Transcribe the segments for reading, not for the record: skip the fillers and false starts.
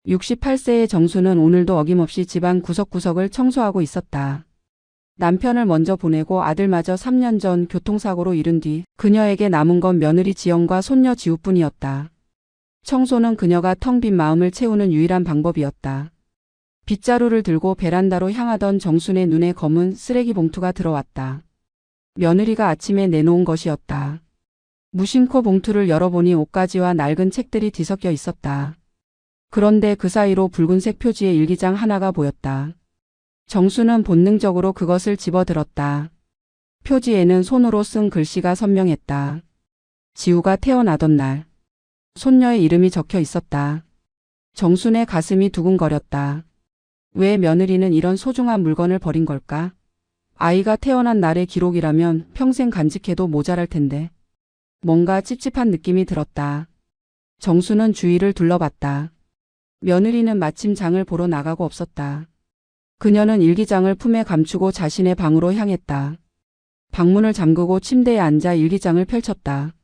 68세의 정수는 오늘도 어김없이 집안 구석구석을 청소하고 있었다. 남편을 먼저 보내고 아들마저 3년 전 교통사고로 잃은 뒤 그녀에게 남은 건 며느리 지영과 손녀 지우뿐이었다. 청소는 그녀가 텅 빈 마음을 채우는 유일한 방법이었다. 빗자루를 들고 베란다로 향하던 정순의 눈에 검은 쓰레기 봉투가 들어왔다. 며느리가 아침에 내놓은 것이었다. 무심코 봉투를 열어보니 옷가지와 낡은 책들이 뒤섞여 있었다. 그런데 그 사이로 붉은색 표지의 일기장 하나가 보였다. 정수는 본능적으로 그것을 집어들었다. 표지에는 손으로 쓴 글씨가 선명했다. 지우가 태어나던 날. 손녀의 이름이 적혀 있었다. 정순의 가슴이 두근거렸다. 왜 며느리는 이런 소중한 물건을 버린 걸까? 아이가 태어난 날의 기록이라면 평생 간직해도 모자랄 텐데. 뭔가 찝찝한 느낌이 들었다. 정수는 주위를 둘러봤다. 며느리는 마침 장을 보러 나가고 없었다. 그녀는 일기장을 품에 감추고 자신의 방으로 향했다. 방문을 잠그고 침대에 앉아 일기장을 펼쳤다.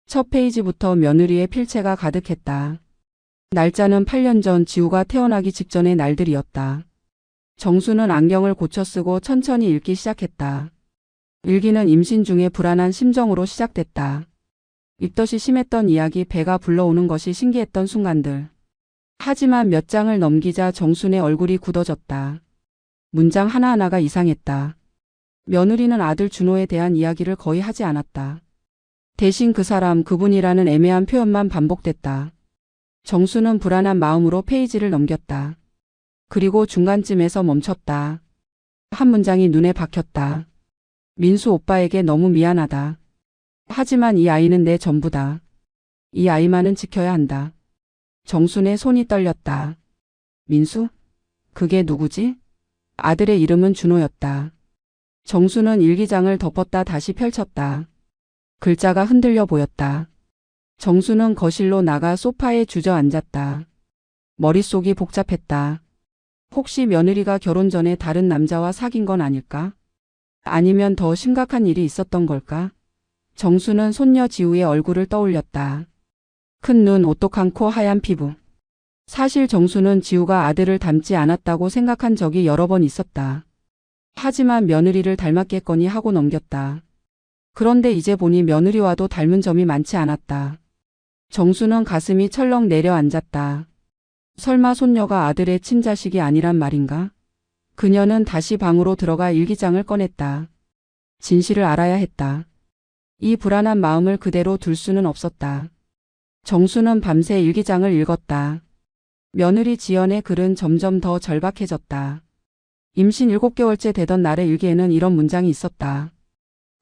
첫 페이지부터 며느리의 필체가 가득했다. 날짜는 8년 전 지우가 태어나기 직전의 날들이었다. 정수는 안경을 고쳐 쓰고 천천히 읽기 시작했다. 일기는 임신 중에 불안한 심정으로 시작됐다. 입덧이 심했던 이야기, 배가 불러오는 것이 신기했던 순간들. 하지만 몇 장을 넘기자 정순의 얼굴이 굳어졌다. 문장 하나하나가 이상했다. 며느리는 아들 준호에 대한 이야기를 거의 하지 않았다. 대신 그 사람, 그분이라는 애매한 표현만 반복됐다. 정수는 불안한 마음으로 페이지를 넘겼다. 그리고 중간쯤에서 멈췄다. 한 문장이 눈에 박혔다. 민수 오빠에게 너무 미안하다. 하지만 이 아이는 내 전부다. 이 아이만은 지켜야 한다. 정순의 손이 떨렸다. 민수? 그게 누구지? 아들의 이름은 준호였다. 정수는 일기장을 덮었다 다시 펼쳤다. 글자가 흔들려 보였다. 정수는 거실로 나가 소파에 주저앉았다. 머릿속이 복잡했다. 혹시 며느리가 결혼 전에 다른 남자와 사귄 건 아닐까? 아니면 더 심각한 일이 있었던 걸까? 정수는 손녀 지우의 얼굴을 떠올렸다. 큰 눈, 오똑한 코, 하얀 피부. 사실 정수는 지우가 아들을 닮지 않았다고 생각한 적이 여러 번 있었다. 하지만 며느리를 닮았겠거니 하고 넘겼다. 그런데 이제 보니 며느리와도 닮은 점이 많지 않았다. 정수는 가슴이 철렁 내려앉았다. 설마 손녀가 아들의 친자식이 아니란 말인가? 그녀는 다시 방으로 들어가 일기장을 꺼냈다. 진실을 알아야 했다. 이 불안한 마음을 그대로 둘 수는 없었다. 정수는 밤새 일기장을 읽었다. 며느리 지연의 글은 점점 더 절박해졌다. 임신 7개월째 되던 날의 일기에는 이런 문장이 있었다.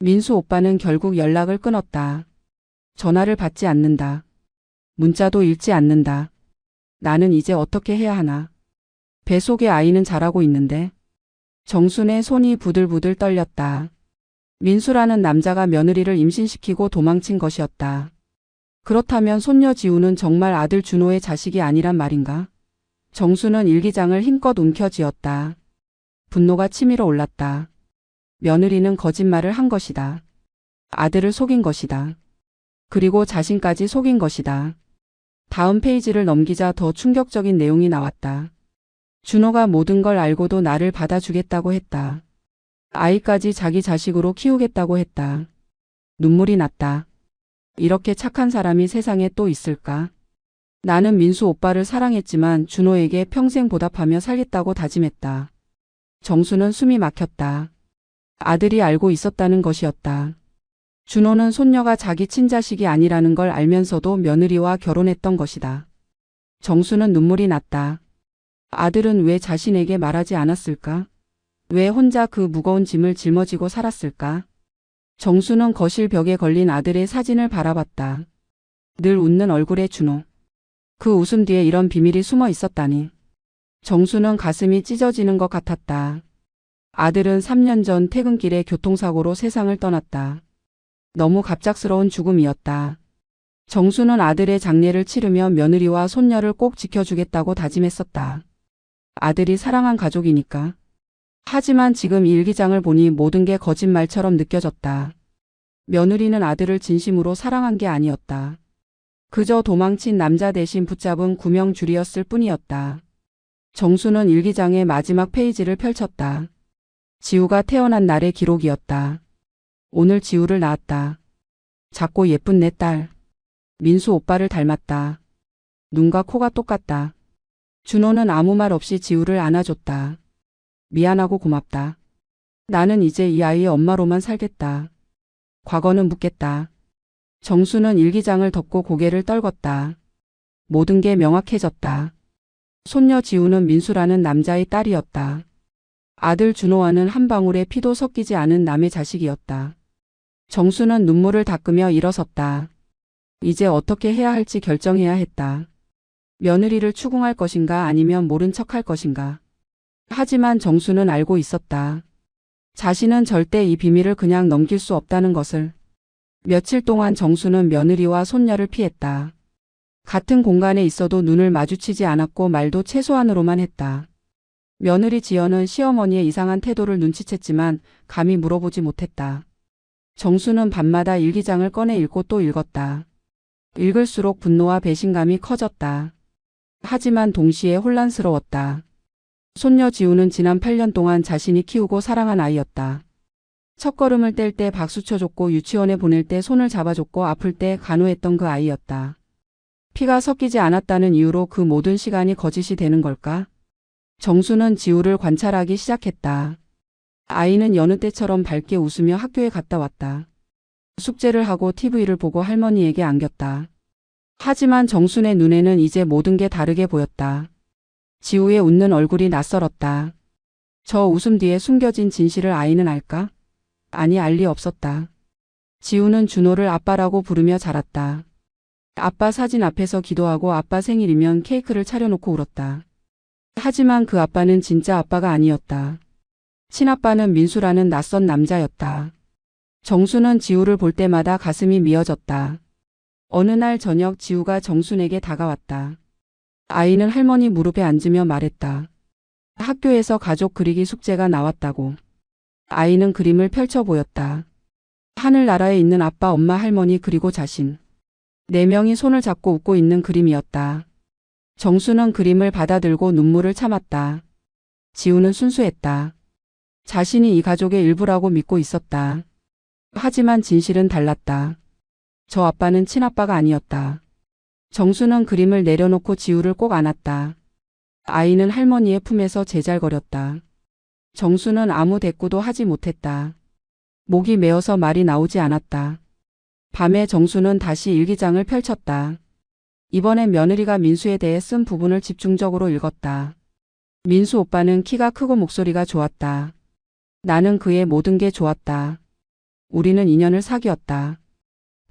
민수 오빠는 결국 연락을 끊었다. 전화를 받지 않는다. 문자도 읽지 않는다. 나는 이제 어떻게 해야 하나. 뱃속의 아이는 자라고 있는데. 정순의 손이 부들부들 떨렸다. 민수라는 남자가 며느리를 임신시키고 도망친 것이었다. 그렇다면 손녀 지우는 정말 아들 준호의 자식이 아니란 말인가? 정수는 일기장을 힘껏 움켜쥐었다. 분노가 치밀어 올랐다. 며느리는 거짓말을 한 것이다. 아들을 속인 것이다. 그리고 자신까지 속인 것이다. 다음 페이지를 넘기자 더 충격적인 내용이 나왔다. 준호가 모든 걸 알고도 나를 받아주겠다고 했다. 아이까지 자기 자식으로 키우겠다고 했다. 눈물이 났다. 이렇게 착한 사람이 세상에 또 있을까? 나는 민수 오빠를 사랑했지만 준호에게 평생 보답하며 살겠다고 다짐했다. 정수는 숨이 막혔다. 아들이 알고 있었다는 것이었다. 준호는 손녀가 자기 친자식이 아니라는 걸 알면서도 며느리와 결혼했던 것이다. 정수는 눈물이 났다. 아들은 왜 자신에게 말하지 않았을까? 왜 혼자 그 무거운 짐을 짊어지고 살았을까? 정수는 거실 벽에 걸린 아들의 사진을 바라봤다. 늘 웃는 얼굴의 준호. 그 웃음 뒤에 이런 비밀이 숨어 있었다니. 정수는 가슴이 찢어지는 것 같았다. 아들은 3년 전 퇴근길에 교통사고로 세상을 떠났다. 너무 갑작스러운 죽음이었다. 정수는 아들의 장례를 치르며 며느리와 손녀를 꼭 지켜주겠다고 다짐했었다. 아들이 사랑한 가족이니까. 하지만 지금 이 일기장을 보니 모든 게 거짓말처럼 느껴졌다. 며느리는 아들을 진심으로 사랑한 게 아니었다. 그저 도망친 남자 대신 붙잡은 구명줄이었을 뿐이었다. 정수는 일기장의 마지막 페이지를 펼쳤다. 지우가 태어난 날의 기록이었다. 오늘 지우를 낳았다. 작고 예쁜 내 딸. 민수 오빠를 닮았다. 눈과 코가 똑같다. 준호는 아무 말 없이 지우를 안아줬다. 미안하고 고맙다. 나는 이제 이 아이의 엄마로만 살겠다. 과거는 묻겠다. 정수는 일기장을 덮고 고개를 떨궜다. 모든 게 명확해졌다. 손녀 지우는 민수라는 남자의 딸이었다. 아들 준호와는 한 방울의 피도 섞이지 않은 남의 자식이었다. 정수는 눈물을 닦으며 일어섰다. 이제 어떻게 해야 할지 결정해야 했다. 며느리를 추궁할 것인가 아니면 모른 척할 것인가. 하지만 정수는 알고 있었다. 자신은 절대 이 비밀을 그냥 넘길 수 없다는 것을. 며칠 동안 정수는 며느리와 손녀를 피했다. 같은 공간에 있어도 눈을 마주치지 않았고 말도 최소한으로만 했다. 며느리 지연은 시어머니의 이상한 태도를 눈치챘지만 감히 물어보지 못했다. 정수는 밤마다 일기장을 꺼내 읽고 또 읽었다. 읽을수록 분노와 배신감이 커졌다. 하지만 동시에 혼란스러웠다. 손녀 지우는 지난 8년 동안 자신이 키우고 사랑한 아이였다. 첫걸음을 뗄 때 박수 쳐줬고 유치원에 보낼 때 손을 잡아줬고 아플 때 간호했던 그 아이였다. 피가 섞이지 않았다는 이유로 그 모든 시간이 거짓이 되는 걸까? 정수는 지우를 관찰하기 시작했다. 아이는 여느 때처럼 밝게 웃으며 학교에 갔다 왔다. 숙제를 하고 TV를 보고 할머니에게 안겼다. 하지만 정순의 눈에는 이제 모든 게 다르게 보였다. 지우의 웃는 얼굴이 낯설었다. 저 웃음 뒤에 숨겨진 진실을 아이는 알까? 아니, 알 리 없었다. 지우는 준호를 아빠라고 부르며 자랐다. 아빠 사진 앞에서 기도하고 아빠 생일이면 케이크를 차려놓고 울었다. 하지만 그 아빠는 진짜 아빠가 아니었다. 친아빠는 민수라는 낯선 남자였다. 정수는 지우를 볼 때마다 가슴이 미어졌다. 어느 날 저녁 지우가 정순에게 다가왔다. 아이는 할머니 무릎에 앉으며 말했다. 학교에서 가족 그리기 숙제가 나왔다고. 아이는 그림을 펼쳐 보였다. 하늘나라에 있는 아빠, 엄마, 할머니 그리고 자신. 4명이 손을 잡고 웃고 있는 그림이었다. 정수는 그림을 받아들고 눈물을 참았다. 지우는 순수했다. 자신이 이 가족의 일부라고 믿고 있었다. 하지만 진실은 달랐다. 저 아빠는 친아빠가 아니었다. 정수는 그림을 내려놓고 지우를 꼭 안았다. 아이는 할머니의 품에서 제잘거렸다. 정수는 아무 대꾸도 하지 못했다. 목이 메어서 말이 나오지 않았다. 밤에 정수는 다시 일기장을 펼쳤다. 이번엔 며느리가 민수에 대해 쓴 부분을 집중적으로 읽었다. 민수 오빠는 키가 크고 목소리가 좋았다. 나는 그의 모든 게 좋았다. 우리는 인연을 사귀었다.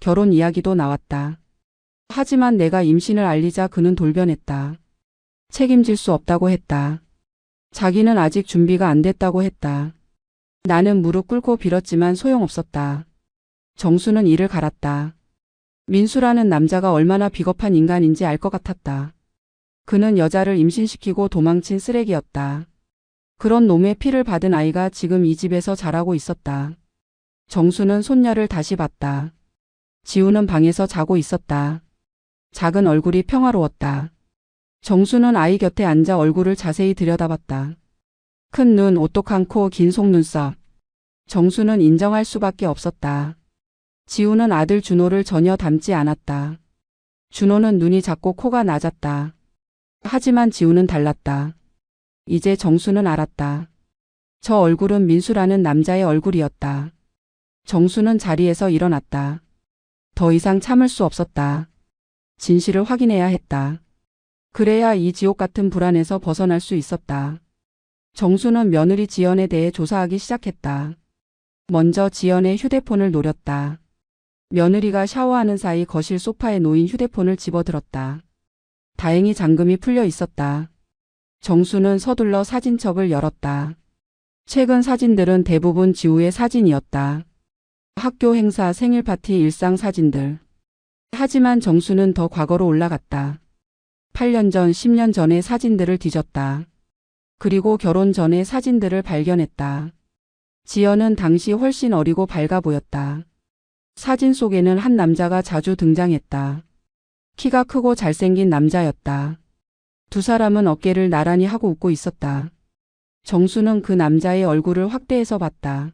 결혼 이야기도 나왔다. 하지만 내가 임신을 알리자 그는 돌변했다. 책임질 수 없다고 했다. 자기는 아직 준비가 안 됐다고 했다. 나는 무릎 꿇고 빌었지만 소용없었다. 정수는 이를 갈았다. 민수라는 남자가 얼마나 비겁한 인간인지 알 것 같았다. 그는 여자를 임신시키고 도망친 쓰레기였다. 그런 놈의 피를 받은 아이가 지금 이 집에서 자라고 있었다. 정수는 손녀를 다시 봤다. 지우는 방에서 자고 있었다. 작은 얼굴이 평화로웠다. 정수는 아이 곁에 앉아 얼굴을 자세히 들여다봤다. 큰 눈, 오똑한 코, 긴 속눈썹. 정수는 인정할 수밖에 없었다. 지우는 아들 준호를 전혀 닮지 않았다. 준호는 눈이 작고 코가 낮았다. 하지만 지우는 달랐다. 이제 정수는 알았다. 저 얼굴은 민수라는 남자의 얼굴이었다. 정수는 자리에서 일어났다. 더 이상 참을 수 없었다. 진실을 확인해야 했다. 그래야 이 지옥 같은 불안에서 벗어날 수 있었다. 정수는 며느리 지연에 대해 조사하기 시작했다. 먼저 지연의 휴대폰을 노렸다. 며느리가 샤워하는 사이 거실 소파에 놓인 휴대폰을 집어들었다. 다행히 잠금이 풀려 있었다. 정수는 서둘러 사진첩을 열었다. 최근 사진들은 대부분 지우의 사진이었다. 학교 행사, 생일 파티, 일상 사진들. 하지만 정수는 더 과거로 올라갔다. 8년 전, 10년 전의 사진들을 뒤졌다. 그리고 결혼 전의 사진들을 발견했다. 지연은 당시 훨씬 어리고 밝아 보였다. 사진 속에는 한 남자가 자주 등장했다. 키가 크고 잘생긴 남자였다. 두 사람은 어깨를 나란히 하고 웃고 있었다. 정수는 그 남자의 얼굴을 확대해서 봤다.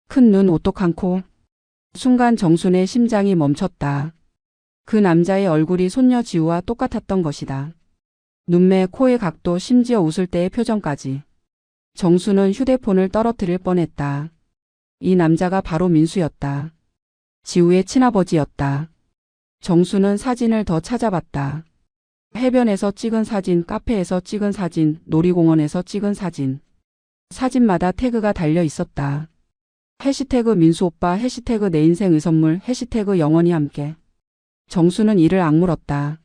큰 눈, 오똑한 코. 순간 정순의 심장이 멈췄다. 그 남자의 얼굴이 손녀 지우와 똑같았던 것이다. 눈매, 코의 각도, 심지어 웃을 때의 표정까지. 정수는 휴대폰을 떨어뜨릴 뻔했다. 이 남자가 바로 민수였다. 지우의 친아버지였다. 정수는 사진을 더 찾아봤다. 해변에서 찍은 사진, 카페에서 찍은 사진, 놀이공원에서 찍은 사진. 사진마다 태그가 달려 있었다. 해시태그 민수오빠, 해시태그 내 인생의 선물, 해시태그 영원히 함께. 정수는 이를 악물었다.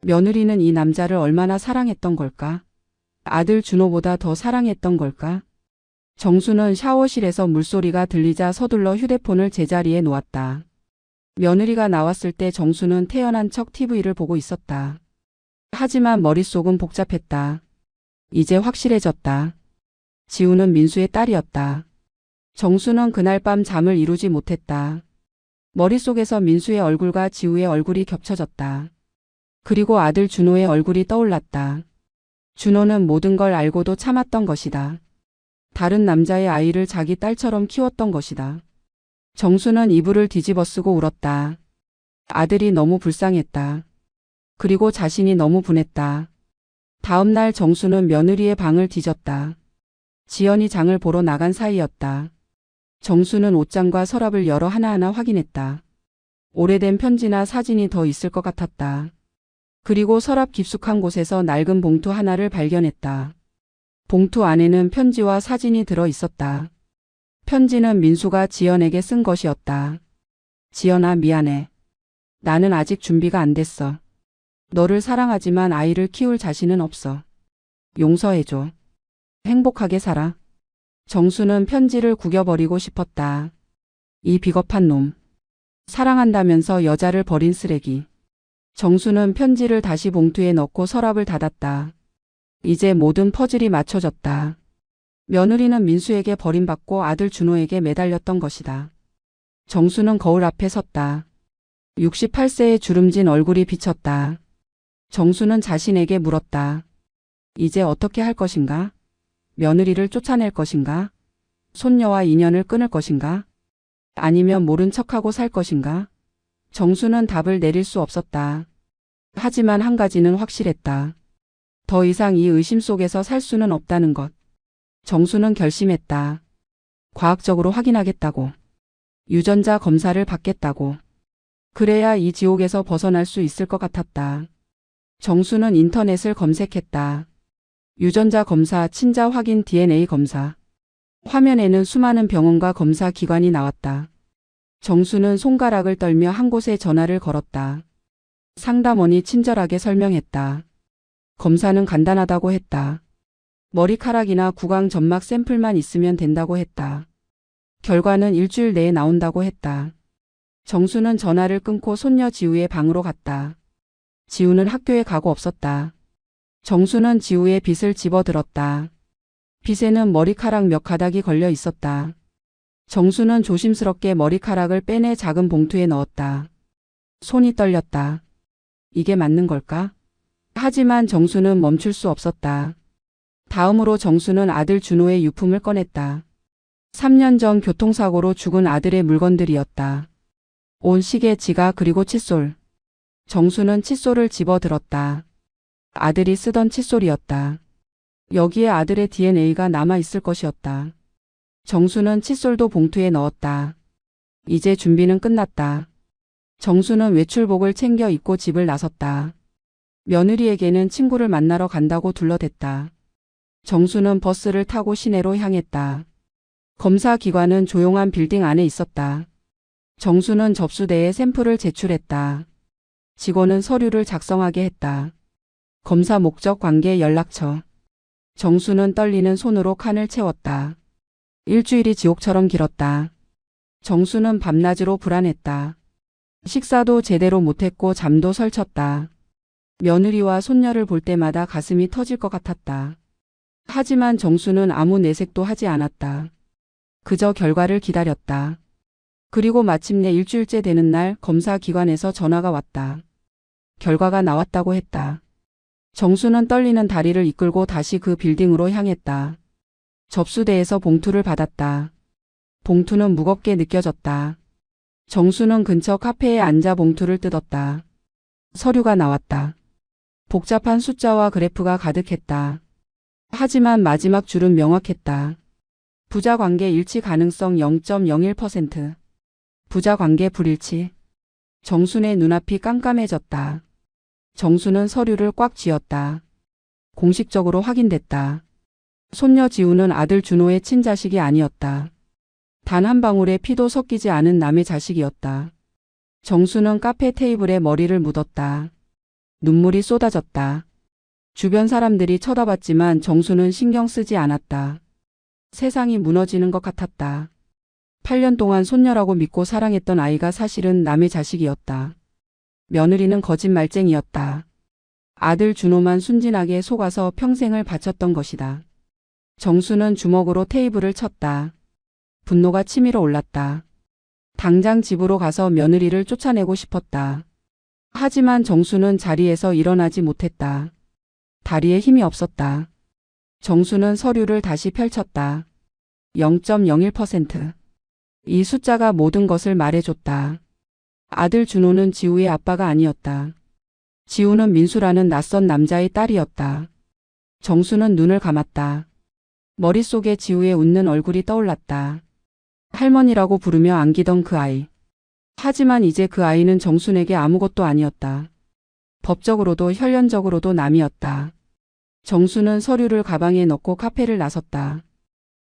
며느리는 이 남자를 얼마나 사랑했던 걸까? 아들 준호보다 더 사랑했던 걸까? 정수는 샤워실에서 물소리가 들리자 서둘러 휴대폰을 제자리에 놓았다. 며느리가 나왔을 때 정수는 태연한 척 TV를 보고 있었다. 하지만 머릿속은 복잡했다. 이제 확실해졌다. 지우는 민수의 딸이었다. 정수는 그날 밤 잠을 이루지 못했다. 머릿속에서 민수의 얼굴과 지우의 얼굴이 겹쳐졌다. 그리고 아들 준호의 얼굴이 떠올랐다. 준호는 모든 걸 알고도 참았던 것이다. 다른 남자의 아이를 자기 딸처럼 키웠던 것이다. 정수는 이불을 뒤집어쓰고 울었다. 아들이 너무 불쌍했다. 그리고 자신이 너무 분했다. 다음 날 정수는 며느리의 방을 뒤졌다. 지연이 장을 보러 나간 사이였다. 정수는 옷장과 서랍을 열어 하나하나 확인했다. 오래된 편지나 사진이 더 있을 것 같았다. 그리고 서랍 깊숙한 곳에서 낡은 봉투 하나를 발견했다. 봉투 안에는 편지와 사진이 들어 있었다. 편지는 민수가 지연에게 쓴 것이었다. 지연아, 미안해. 나는 아직 준비가 안 됐어. 너를 사랑하지만 아이를 키울 자신은 없어. 용서해줘. 행복하게 살아. 정수는 편지를 구겨버리고 싶었다. 이 비겁한 놈. 사랑한다면서 여자를 버린 쓰레기. 정수는 편지를 다시 봉투에 넣고 서랍을 닫았다. 이제 모든 퍼즐이 맞춰졌다. 며느리는 민수에게 버림받고 아들 준호에게 매달렸던 것이다. 정수는 거울 앞에 섰다. 68세의 주름진 얼굴이 비쳤다. 정수는 자신에게 물었다. 이제 어떻게 할 것인가? 며느리를 쫓아낼 것인가? 손녀와 인연을 끊을 것인가? 아니면 모른 척하고 살 것인가? 정수는 답을 내릴 수 없었다. 하지만 한 가지는 확실했다. 더 이상 이 의심 속에서 살 수는 없다는 것. 정수는 결심했다. 과학적으로 확인하겠다고. 유전자 검사를 받겠다고. 그래야 이 지옥에서 벗어날 수 있을 것 같았다. 정수는 인터넷을 검색했다. 유전자 검사, 친자 확인, DNA 검사. 화면에는 수많은 병원과 검사 기관이 나왔다. 정수는 손가락을 떨며 한 곳에 전화를 걸었다. 상담원이 친절하게 설명했다. 검사는 간단하다고 했다. 머리카락이나 구강 점막 샘플만 있으면 된다고 했다. 결과는 일주일 내에 나온다고 했다. 정수는 전화를 끊고 손녀 지우의 방으로 갔다. 지우는 학교에 가고 없었다. 정수는 지우의 빗을 집어들었다. 빗에는 머리카락 몇 가닥이 걸려 있었다. 정수는 조심스럽게 머리카락을 빼내 작은 봉투에 넣었다. 손이 떨렸다. 이게 맞는 걸까? 하지만 정수는 멈출 수 없었다. 다음으로 정수는 아들 준호의 유품을 꺼냈다. 3년 전 교통사고로 죽은 아들의 물건들이었다. 온 시계, 지갑, 그리고 칫솔. 정수는 칫솔을 집어들었다. 아들이 쓰던 칫솔이었다. 여기에 아들의 DNA가 남아있을 것이었다. 정수는 칫솔도 봉투에 넣었다. 이제 준비는 끝났다. 정수는 외출복을 챙겨 입고 집을 나섰다. 며느리에게는 친구를 만나러 간다고 둘러댔다. 정수는 버스를 타고 시내로 향했다. 검사 기관은 조용한 빌딩 안에 있었다. 정수는 접수대에 샘플을 제출했다. 직원은 서류를 작성하게 했다. 검사 목적, 관계, 연락처. 정수는 떨리는 손으로 칸을 채웠다. 일주일이 지옥처럼 길었다. 정수는 밤낮으로 불안했다. 식사도 제대로 못했고 잠도 설쳤다. 며느리와 손녀를 볼 때마다 가슴이 터질 것 같았다. 하지만 정수는 아무 내색도 하지 않았다. 그저 결과를 기다렸다. 그리고 마침내 일주일째 되는 날 검사 기관에서 전화가 왔다. 결과가 나왔다고 했다. 정수는 떨리는 다리를 이끌고 다시 그 빌딩으로 향했다. 접수대에서 봉투를 받았다. 봉투는 무겁게 느껴졌다. 정수는 근처 카페에 앉아 봉투를 뜯었다. 서류가 나왔다. 복잡한 숫자와 그래프가 가득했다. 하지만 마지막 줄은 명확했다. 부자관계 일치 가능성 0.01%. 부자관계 불일치. 정순의 눈앞이 깜깜해졌다. 정수는 서류를 꽉 쥐었다. 공식적으로 확인됐다. 손녀 지우는 아들 준호의 친자식이 아니었다. 단 한 방울의 피도 섞이지 않은 남의 자식이었다. 정수는 카페 테이블에 머리를 묻었다. 눈물이 쏟아졌다. 주변 사람들이 쳐다봤지만 정수는 신경 쓰지 않았다. 세상이 무너지는 것 같았다. 8년 동안 손녀라고 믿고 사랑했던 아이가 사실은 남의 자식이었다. 며느리는 거짓말쟁이였다. 아들 준호만 순진하게 속아서 평생을 바쳤던 것이다. 정수는 주먹으로 테이블을 쳤다. 분노가 치밀어 올랐다. 당장 집으로 가서 며느리를 쫓아내고 싶었다. 하지만 정수는 자리에서 일어나지 못했다. 다리에 힘이 없었다. 정수는 서류를 다시 펼쳤다. 0.01%. 이 숫자가 모든 것을 말해줬다. 아들 준호는 지우의 아빠가 아니었다. 지우는 민수라는 낯선 남자의 딸이었다. 정수는 눈을 감았다. 머릿속에 지우의 웃는 얼굴이 떠올랐다. 할머니라고 부르며 안기던 그 아이. 하지만 이제 그 아이는 정순에게 아무것도 아니었다. 법적으로도 혈연적으로도 남이었다. 정수는 서류를 가방에 넣고 카페를 나섰다.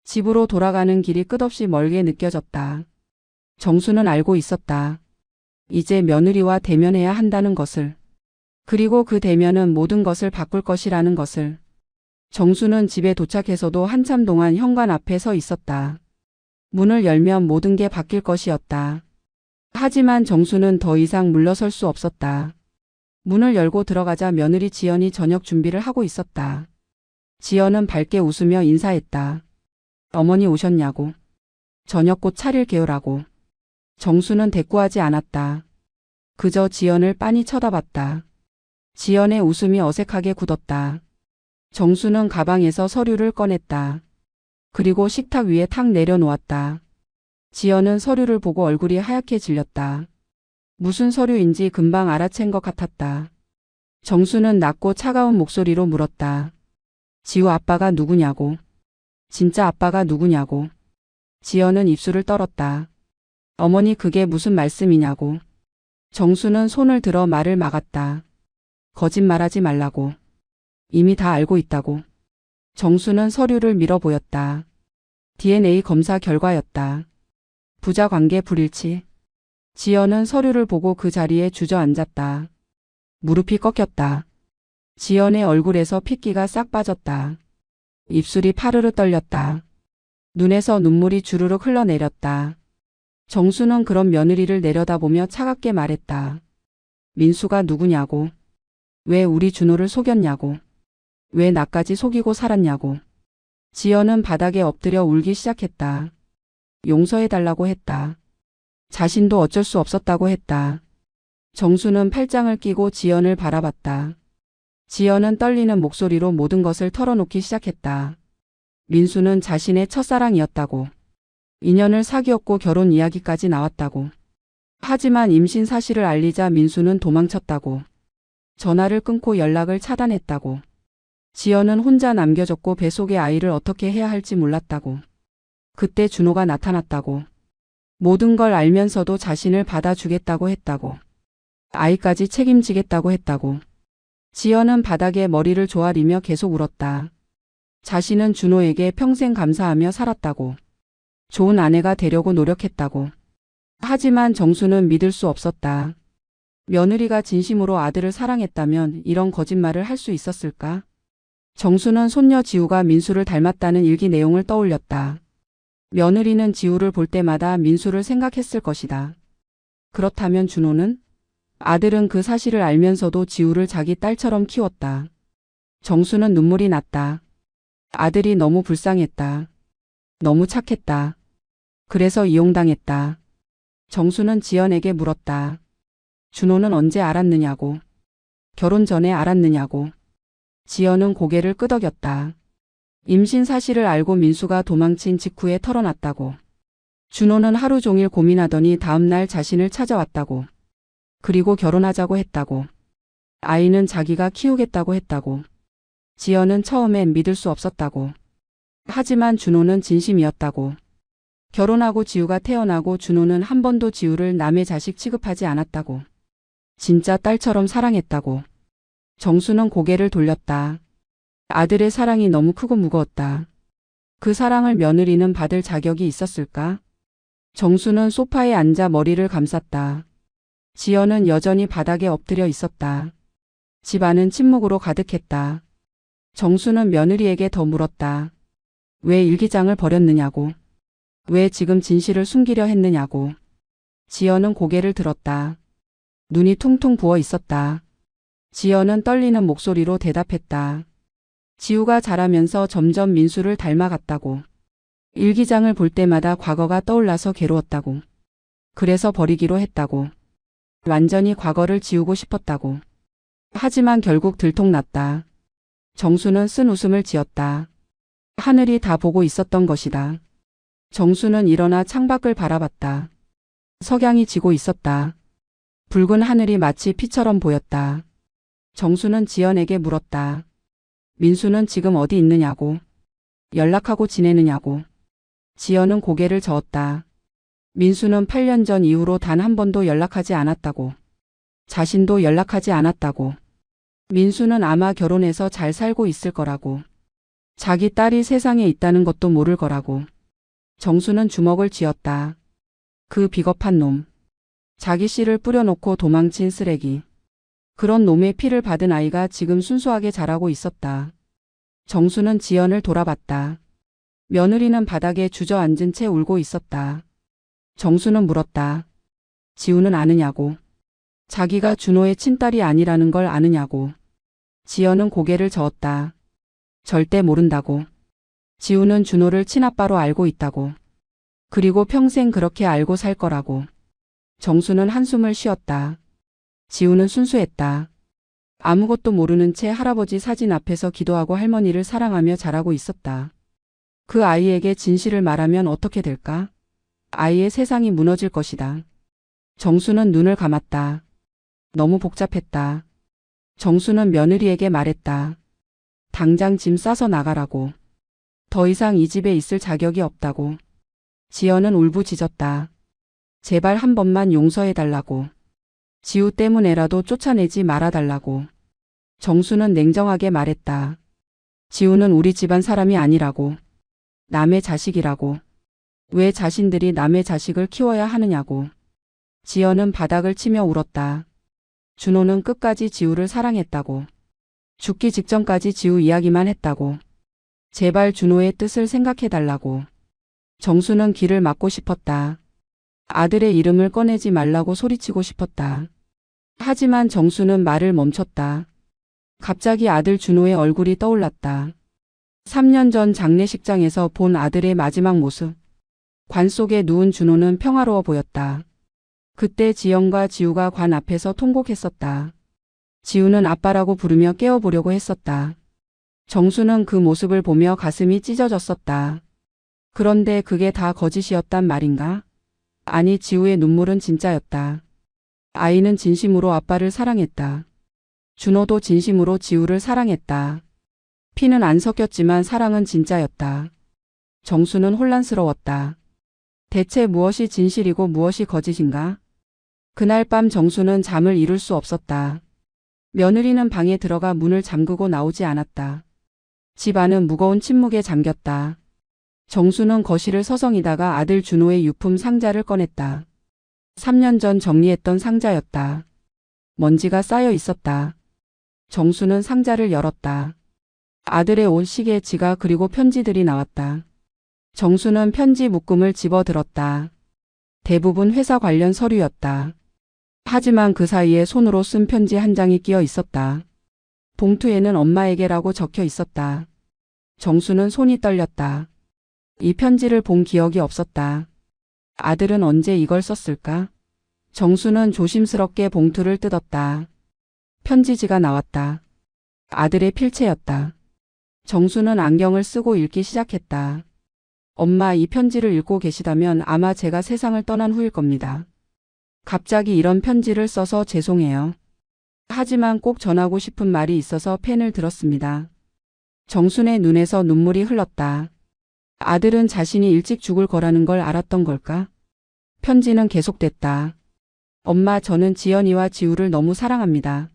집으로 돌아가는 길이 끝없이 멀게 느껴졌다. 정수는 알고 있었다. 이제 며느리와 대면해야 한다는 것을. 그리고 그 대면은 모든 것을 바꿀 것이라는 것을. 정수는 집에 도착해서도 한참 동안 현관 앞에 서 있었다. 문을 열면 모든 게 바뀔 것이었다. 하지만 정수는 더 이상 물러설 수 없었다. 문을 열고 들어가자 며느리 지연이 저녁 준비를 하고 있었다. 지연은 밝게 웃으며 인사했다. 어머니 오셨냐고. 저녁 곧 차릴게요라고. 정수는 대꾸하지 않았다. 그저 지연을 빤히 쳐다봤다. 지연의 웃음이 어색하게 굳었다. 정수는 가방에서 서류를 꺼냈다. 그리고 식탁 위에 탁 내려놓았다. 지연은 서류를 보고 얼굴이 하얗게 질렸다. 무슨 서류인지 금방 알아챈 것 같았다. 정수는 낮고 차가운 목소리로 물었다. 지우 아빠가 누구냐고. 진짜 아빠가 누구냐고. 지연은 입술을 떨었다. 어머니 그게 무슨 말씀이냐고. 정수는 손을 들어 말을 막았다. 거짓말하지 말라고. 이미 다 알고 있다고. 정수는 서류를 밀어 보였다. DNA 검사 결과였다. 부자관계 불일치. 지연은 서류를 보고 그 자리에 주저앉았다. 무릎이 꺾였다. 지연의 얼굴에서 핏기가 싹 빠졌다. 입술이 파르르 떨렸다. 눈에서 눈물이 주르륵 흘러내렸다. 정수는 그런 며느리를 내려다보며 차갑게 말했다. 민수가 누구냐고. 왜 우리 준호를 속였냐고. 왜 나까지 속이고 살았냐고. 지연은 바닥에 엎드려 울기 시작했다. 용서해달라고 했다. 자신도 어쩔 수 없었다고 했다. 정수는 팔짱을 끼고 지연을 바라봤다. 지연은 떨리는 목소리로 모든 것을 털어놓기 시작했다. 민수는 자신의 첫사랑이었다고. 인연을 사귀었고 결혼 이야기까지 나왔다고. 하지만 임신 사실을 알리자 민수는 도망쳤다고. 전화를 끊고 연락을 차단했다고. 지연은 혼자 남겨졌고 뱃속의 아이를 어떻게 해야 할지 몰랐다고. 그때 준호가 나타났다고. 모든 걸 알면서도 자신을 받아주겠다고 했다고. 아이까지 책임지겠다고 했다고. 지연은 바닥에 머리를 조아리며 계속 울었다. 자신은 준호에게 평생 감사하며 살았다고. 좋은 아내가 되려고 노력했다고. 하지만 정수는 믿을 수 없었다. 며느리가 진심으로 아들을 사랑했다면 이런 거짓말을 할 수 있었을까? 정수는 손녀 지우가 민수를 닮았다는 일기 내용을 떠올렸다. 며느리는 지우를 볼 때마다 민수를 생각했을 것이다. 그렇다면 준호는? 아들은 그 사실을 알면서도 지우를 자기 딸처럼 키웠다. 정수는 눈물이 났다. 아들이 너무 불쌍했다. 너무 착했다. 그래서 이용당했다. 정수는 지연에게 물었다. 준호는 언제 알았느냐고. 결혼 전에 알았느냐고. 지연은 고개를 끄덕였다. 임신 사실을 알고 민수가 도망친 직후에 털어놨다고. 준호는 하루 종일 고민하더니 다음날 자신을 찾아왔다고. 그리고 결혼하자고 했다고. 아이는 자기가 키우겠다고 했다고. 지연은 처음엔 믿을 수 없었다고. 하지만 준호는 진심이었다고. 결혼하고 지우가 태어나고 준호는 한 번도 지우를 남의 자식 취급하지 않았다고. 진짜 딸처럼 사랑했다고. 정수는 고개를 돌렸다. 아들의 사랑이 너무 크고 무거웠다. 그 사랑을 며느리는 받을 자격이 있었을까? 정수는 소파에 앉아 머리를 감쌌다. 지연은 여전히 바닥에 엎드려 있었다. 집안은 침묵으로 가득했다. 정수는 며느리에게 더 물었다. 왜 일기장을 버렸느냐고. 왜 지금 진실을 숨기려 했느냐고. 지연은 고개를 들었다. 눈이 퉁퉁 부어 있었다. 지연은 떨리는 목소리로 대답했다. 지우가 자라면서 점점 민수를 닮아갔다고. 일기장을 볼 때마다 과거가 떠올라서 괴로웠다고. 그래서 버리기로 했다고. 완전히 과거를 지우고 싶었다고. 하지만 결국 들통났다. 정수는 쓴 웃음을 지었다. 하늘이 다 보고 있었던 것이다. 정수는 일어나 창밖을 바라봤다. 석양이 지고 있었다. 붉은 하늘이 마치 피처럼 보였다. 정수는 지연에게 물었다. 민수는 지금 어디 있느냐고. 연락하고 지내느냐고. 지연은 고개를 저었다. 민수는 8년 전 이후로 단 한 번도 연락하지 않았다고. 자신도 연락하지 않았다고. 민수는 아마 결혼해서 잘 살고 있을 거라고. 자기 딸이 세상에 있다는 것도 모를 거라고. 정수는 주먹을 쥐었다. 그 비겁한 놈. 자기 씨를 뿌려놓고 도망친 쓰레기. 그런 놈의 피를 받은 아이가 지금 순수하게 자라고 있었다. 정수는 지연을 돌아봤다. 며느리는 바닥에 주저앉은 채 울고 있었다. 정수는 물었다. 지우는 아느냐고. 자기가 준호의 친딸이 아니라는 걸 아느냐고. 지연은 고개를 저었다. 절대 모른다고. 지우는 준호를 친아빠로 알고 있다고. 그리고 평생 그렇게 알고 살 거라고. 정수는 한숨을 쉬었다. 지우는 순수했다. 아무것도 모르는 채 할아버지 사진 앞에서 기도하고 할머니를 사랑하며 자라고 있었다. 그 아이에게 진실을 말하면 어떻게 될까? 아이의 세상이 무너질 것이다. 정수는 눈을 감았다. 너무 복잡했다. 정수는 며느리에게 말했다. 당장 짐 싸서 나가라고. 더 이상 이 집에 있을 자격이 없다고. 지연은 울부짖었다. 제발 한 번만 용서해달라고. 지우 때문에라도 쫓아내지 말아달라고. 정수는 냉정하게 말했다. 지우는 우리 집안 사람이 아니라고. 남의 자식이라고. 왜 자신들이 남의 자식을 키워야 하느냐고. 지연은 바닥을 치며 울었다. 준호는 끝까지 지우를 사랑했다고. 죽기 직전까지 지우 이야기만 했다고. 제발 준호의 뜻을 생각해달라고. 정수는 귀를 막고 싶었다. 아들의 이름을 꺼내지 말라고 소리치고 싶었다. 하지만 정수는 말을 멈췄다. 갑자기 아들 준호의 얼굴이 떠올랐다. 3년 전 장례식장에서 본 아들의 마지막 모습. 관 속에 누운 준호는 평화로워 보였다. 그때 지연과 지우가 관 앞에서 통곡했었다. 지우는 아빠라고 부르며 깨워보려고 했었다. 정수는 그 모습을 보며 가슴이 찢어졌었다. 그런데 그게 다 거짓이었단 말인가? 아니, 지우의 눈물은 진짜였다. 아이는 진심으로 아빠를 사랑했다. 준호도 진심으로 지우를 사랑했다. 피는 안 섞였지만 사랑은 진짜였다. 정수는 혼란스러웠다. 대체 무엇이 진실이고 무엇이 거짓인가? 그날 밤 정수는 잠을 이룰 수 없었다. 며느리는 방에 들어가 문을 잠그고 나오지 않았다. 집 안은 무거운 침묵에 잠겼다. 정수는 거실을 서성이다가 아들 준호의 유품 상자를 꺼냈다. 3년 전 정리했던 상자였다. 먼지가 쌓여 있었다. 정수는 상자를 열었다. 아들의 옷, 시계, 지갑 그리고 편지들이 나왔다. 정수는 편지 묶음을 집어들었다. 대부분 회사 관련 서류였다. 하지만 그 사이에 손으로 쓴 편지 한 장이 끼어 있었다. 봉투에는 엄마에게라고 적혀 있었다. 정수는 손이 떨렸다. 이 편지를 본 기억이 없었다. 아들은 언제 이걸 썼을까? 정수는 조심스럽게 봉투를 뜯었다. 편지지가 나왔다. 아들의 필체였다. 정수는 안경을 쓰고 읽기 시작했다. 엄마, 이 편지를 읽고 계시다면 아마 제가 세상을 떠난 후일 겁니다. 갑자기 이런 편지를 써서 죄송해요. 하지만 꼭 전하고 싶은 말이 있어서 펜을 들었습니다. 정순의 눈에서 눈물이 흘렀다. 아들은 자신이 일찍 죽을 거라는 걸 알았던 걸까? 편지는 계속됐다. 엄마, 저는 지연이와 지우를 너무 사랑합니다.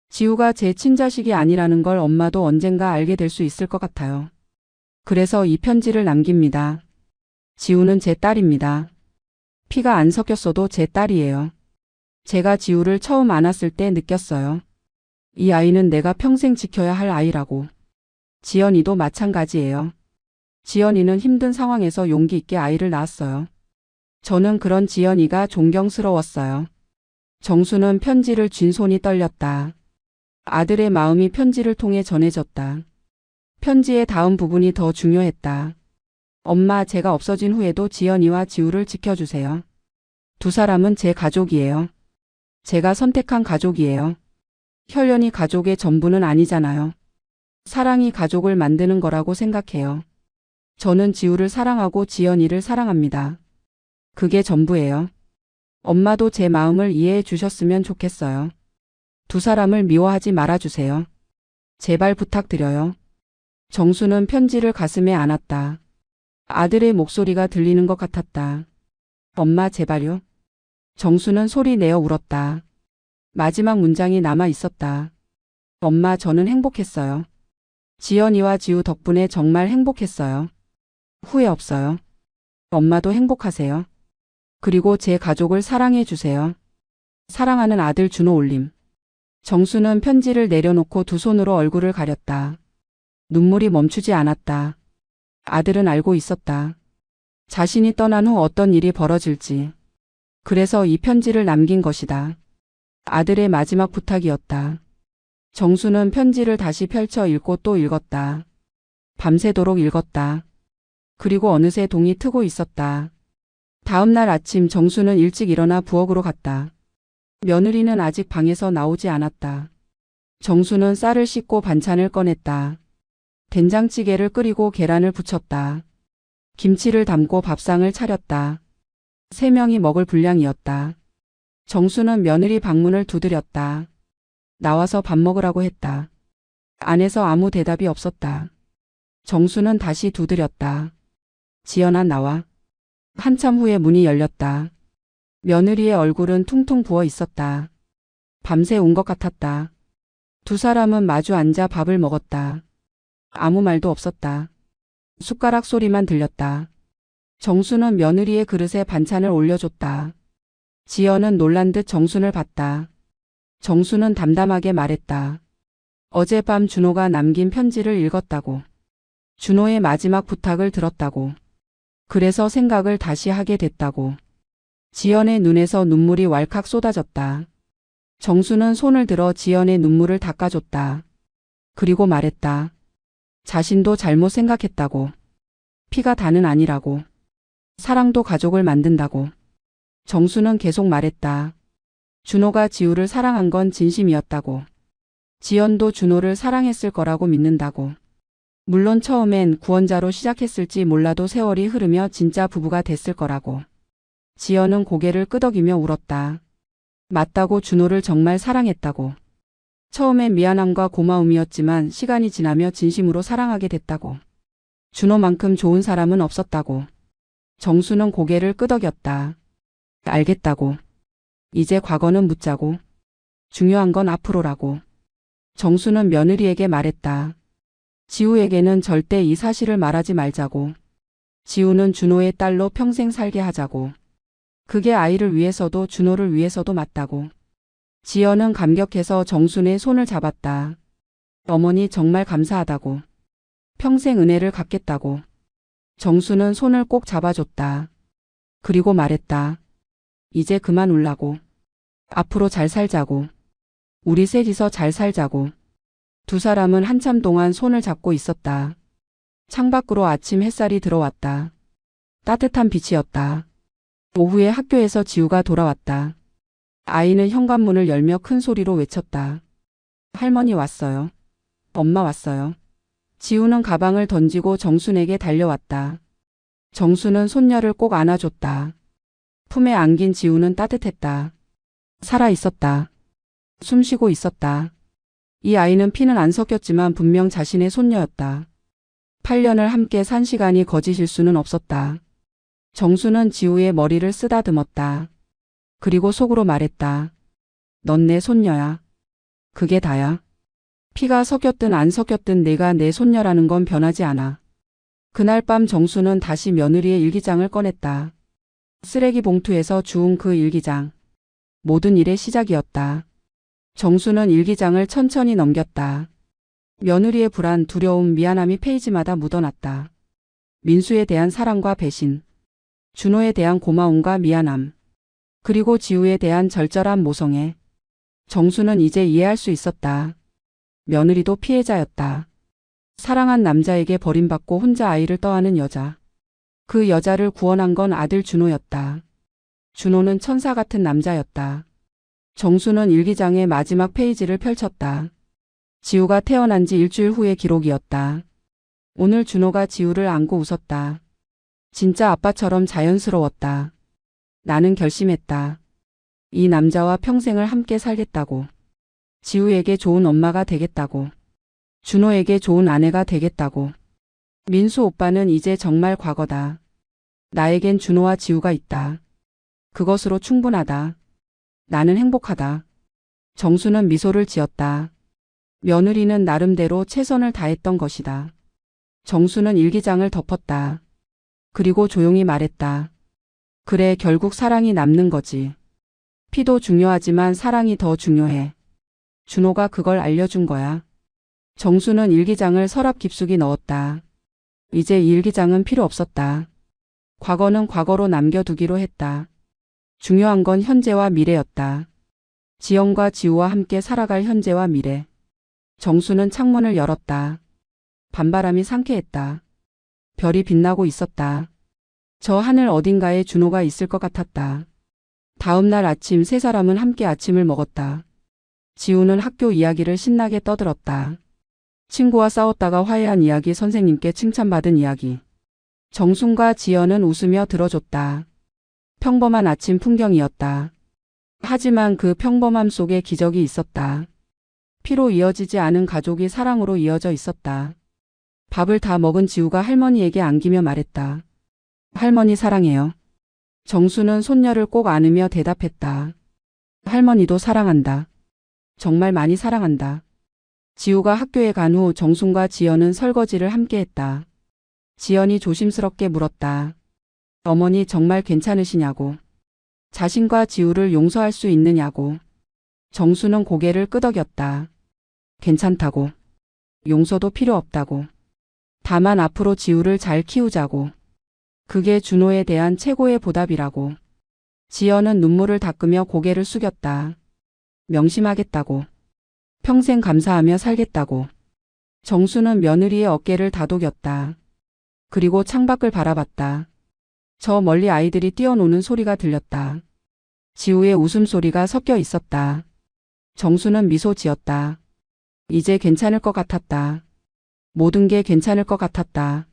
지우가 제 친자식이 아니라는 걸 엄마도 언젠가 알게 될 수 있을 것 같아요. 그래서 이 편지를 남깁니다. 지우는 제 딸입니다. 피가 안 섞였어도 제 딸이에요. 제가 지우를 처음 안았을 때 느꼈어요. 이 아이는 내가 평생 지켜야 할 아이라고. 지연이도 마찬가지예요. 지연이는 힘든 상황에서 용기 있게 아이를 낳았어요. 저는 그런 지연이가 존경스러웠어요. 정수는 편지를 쥔 손이 떨렸다. 아들의 마음이 편지를 통해 전해졌다. 편지의 다음 부분이 더 중요했다. 엄마, 제가 없어진 후에도 지연이와 지우를 지켜주세요. 두 사람은 제 가족이에요. 제가 선택한 가족이에요. 혈연이 가족의 전부는 아니잖아요. 사랑이 가족을 만드는 거라고 생각해요. 저는 지우를 사랑하고 지연이를 사랑합니다. 그게 전부예요. 엄마도 제 마음을 이해해 주셨으면 좋겠어요. 두 사람을 미워하지 말아주세요. 제발 부탁드려요. 정수는 편지를 가슴에 안았다. 아들의 목소리가 들리는 것 같았다. 엄마, 제발요. 정수는 소리 내어 울었다. 마지막 문장이 남아 있었다. 엄마, 저는 행복했어요. 지연이와 지우 덕분에 정말 행복했어요. 후회 없어요. 엄마도 행복하세요. 그리고 제 가족을 사랑해 주세요. 사랑하는 아들 준호 올림. 정수는 편지를 내려놓고 두 손으로 얼굴을 가렸다. 눈물이 멈추지 않았다. 아들은 알고 있었다. 자신이 떠난 후 어떤 일이 벌어질지. 그래서 이 편지를 남긴 것이다. 아들의 마지막 부탁이었다. 정수는 편지를 다시 펼쳐 읽고 또 읽었다. 밤새도록 읽었다. 그리고 어느새 동이 트고 있었다. 다음 날 아침 정수는 일찍 일어나 부엌으로 갔다. 며느리는 아직 방에서 나오지 않았다. 정수는 쌀을 씻고 반찬을 꺼냈다. 된장찌개를 끓이고 계란을 부쳤다. 김치를 담고 밥상을 차렸다. 3명이 먹을 분량이었다. 정수는 며느리 방문을 두드렸다. 나와서 밥 먹으라고 했다. 안에서 아무 대답이 없었다. 정수는 다시 두드렸다. 지연아, 나와. 한참 후에 문이 열렸다. 며느리의 얼굴은 퉁퉁 부어 있었다. 밤새 온 것 같았다. 두 사람은 마주 앉아 밥을 먹었다. 아무 말도 없었다. 숟가락 소리만 들렸다. 정수는 며느리의 그릇에 반찬을 올려줬다. 지연은 놀란 듯 정순을 봤다. 정수는 담담하게 말했다. 어젯밤 준호가 남긴 편지를 읽었다고. 준호의 마지막 부탁을 들었다고. 그래서 생각을 다시 하게 됐다고. 지연의 눈에서 눈물이 왈칵 쏟아졌다. 정수는 손을 들어 지연의 눈물을 닦아줬다. 그리고 말했다. 자신도 잘못 생각했다고. 피가 다는 아니라고. 사랑도 가족을 만든다고. 정수는 계속 말했다. 준호가 지우를 사랑한 건 진심이었다고. 지연도 준호를 사랑했을 거라고 믿는다고. 물론 처음엔 구원자로 시작했을지 몰라도 세월이 흐르며 진짜 부부가 됐을 거라고. 지연은 고개를 끄덕이며 울었다. 맞다고, 준호를 정말 사랑했다고. 처음엔 미안함과 고마움이었지만 시간이 지나며 진심으로 사랑하게 됐다고. 준호만큼 좋은 사람은 없었다고. 정수는 고개를 끄덕였다. 알겠다고. 이제 과거는 묻자고. 중요한 건 앞으로라고. 정수는 며느리에게 말했다. 지우에게는 절대 이 사실을 말하지 말자고. 지우는 준호의 딸로 평생 살게 하자고. 그게 아이를 위해서도 준호를 위해서도 맞다고. 지연은 감격해서 정순의 손을 잡았다. 어머니, 정말 감사하다고. 평생 은혜를 갚겠다고. 정수는 손을 꼭 잡아줬다. 그리고 말했다. 이제 그만 울라고. 앞으로 잘 살자고. 우리 셋이서 잘 살자고. 두 사람은 한참 동안 손을 잡고 있었다. 창밖으로 아침 햇살이 들어왔다. 따뜻한 빛이었다. 오후에 학교에서 지우가 돌아왔다. 아이는 현관문을 열며 큰 소리로 외쳤다. 할머니 왔어요. 엄마 왔어요. 지우는 가방을 던지고 정순에게 달려왔다. 정순은 손녀를 꼭 안아줬다. 품에 안긴 지우는 따뜻했다. 살아 있었다. 숨쉬고 있었다. 이 아이는 피는 안 섞였지만 분명 자신의 손녀였다. 8년을 함께 산 시간이 거짓일 수는 없었다. 정수는 지우의 머리를 쓰다듬었다. 그리고 속으로 말했다. 넌 내 손녀야. 그게 다야. 피가 섞였든 안 섞였든 내가 내 손녀라는 건 변하지 않아. 그날 밤 정수는 다시 며느리의 일기장을 꺼냈다. 쓰레기 봉투에서 주운 그 일기장. 모든 일의 시작이었다. 정수는 일기장을 천천히 넘겼다. 며느리의 불안, 두려움, 미안함이 페이지마다 묻어났다. 민수에 대한 사랑과 배신, 준호에 대한 고마움과 미안함, 그리고 지우에 대한 절절한 모성애. 정수는 이제 이해할 수 있었다. 며느리도 피해자였다. 사랑한 남자에게 버림받고 혼자 아이를 떠안은 여자. 그 여자를 구원한 건 아들 준호였다. 준호는 천사 같은 남자였다. 정수는 일기장의 마지막 페이지를 펼쳤다. 지우가 태어난 지 일주일 후의 기록이었다. 오늘 준호가 지우를 안고 웃었다. 진짜 아빠처럼 자연스러웠다. 나는 결심했다. 이 남자와 평생을 함께 살겠다고. 지우에게 좋은 엄마가 되겠다고. 준호에게 좋은 아내가 되겠다고. 민수 오빠는 이제 정말 과거다. 나에겐 준호와 지우가 있다. 그것으로 충분하다. 나는 행복하다. 정수는 미소를 지었다. 며느리는 나름대로 최선을 다했던 것이다. 정수는 일기장을 덮었다. 그리고 조용히 말했다. 그래, 결국 사랑이 남는 거지. 피도 중요하지만 사랑이 더 중요해. 준호가 그걸 알려준 거야. 정수는 일기장을 서랍 깊숙이 넣었다. 이제 이 일기장은 필요 없었다. 과거는 과거로 남겨두기로 했다. 중요한 건 현재와 미래였다. 지영과 지우와 함께 살아갈 현재와 미래. 정수는 창문을 열었다. 밤바람이 상쾌했다. 별이 빛나고 있었다. 저 하늘 어딘가에 준호가 있을 것 같았다. 다음 날 아침 세 사람은 함께 아침을 먹었다. 지우는 학교 이야기를 신나게 떠들었다. 친구와 싸웠다가 화해한 이야기, 선생님께 칭찬받은 이야기. 정순과 지연은 웃으며 들어줬다. 평범한 아침 풍경이었다. 하지만 그 평범함 속에 기적이 있었다. 피로 이어지지 않은 가족이 사랑으로 이어져 있었다. 밥을 다 먹은 지우가 할머니에게 안기며 말했다. 할머니 사랑해요. 정수는 손녀를 꼭 안으며 대답했다. 할머니도 사랑한다. 정말 많이 사랑한다. 지우가 학교에 간 후 정순과 지연은 설거지를 함께 했다. 지연이 조심스럽게 물었다. 어머니 정말 괜찮으시냐고. 자신과 지우를 용서할 수 있느냐고. 정수는 고개를 끄덕였다. 괜찮다고. 용서도 필요 없다고. 다만 앞으로 지우를 잘 키우자고. 그게 준호에 대한 최고의 보답이라고. 지연은 눈물을 닦으며 고개를 숙였다. 명심하겠다고. 평생 감사하며 살겠다고. 정수는 며느리의 어깨를 다독였다. 그리고 창밖을 바라봤다. 저 멀리 아이들이 뛰어노는 소리가 들렸다. 지우의 웃음소리가 섞여 있었다. 정수는 미소 지었다. 이제 괜찮을 것 같았다. 모든 게 괜찮을 것 같았다.